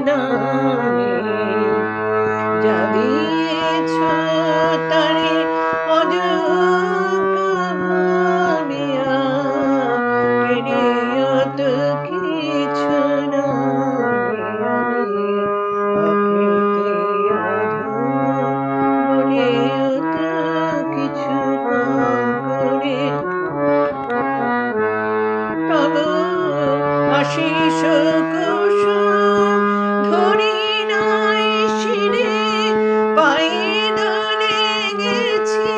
দানে যা দিয়েছ তারে অযোগ্য ভাবিয়া কেড়ে তো কিছু নয় আমি আকৃতি অধম বলেও তো কিছু কম করে তব আশিস কুসুম ধরি নাই শিরে পায়ে দলে গেছি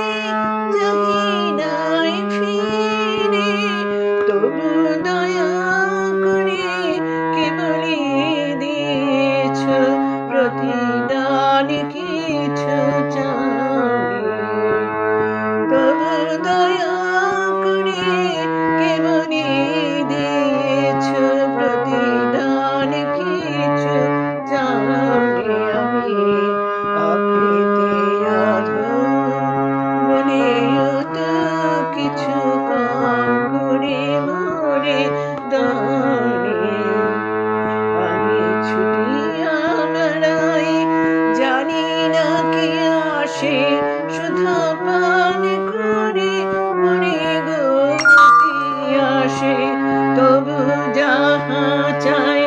যাহি নাই ফিরে তবু দয়া করে কেবলি দিয়েছ প্রতিদান কিছু চাওনি তবু দয়া করে কেবলি দিয়েছ প্রতিদান কিছু চাওনি আমি আকৃতি অধম বলেও তো কিছু কম করে মোরে দানে আমি ছুটিয়া বেড়াই জানি না কি আসে শুধু পান করে মরে গতি আসে তবু যাহা চাই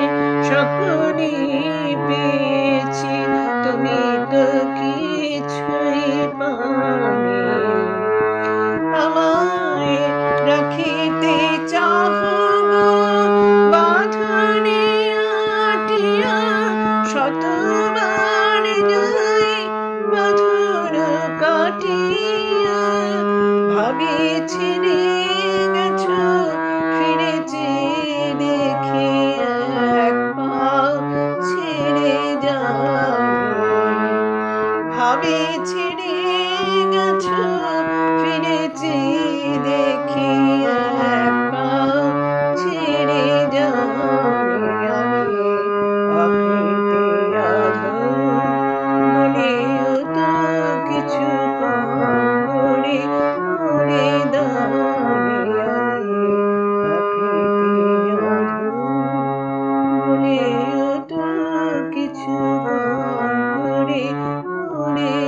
সকলই পেয়েছি তুমি তো কিছুই পাওনি আমায় রাখিতে চাহ বাঁধনে আটিয়া শতবার যাই বাঁধন কাটিয়া ভাবিছি গেছ ফিরেছি দেখি এক পাও ছেড়ে যাও ভাবিছি গেছ ফিরেছি দেখি এক পাও ছেড়ে যাও আমি আকৃতি অধম বলেও তো কিছু কম করে মোরে দানে আমি আকৃতি অধম বলেও তো কিছু কম করে মোরে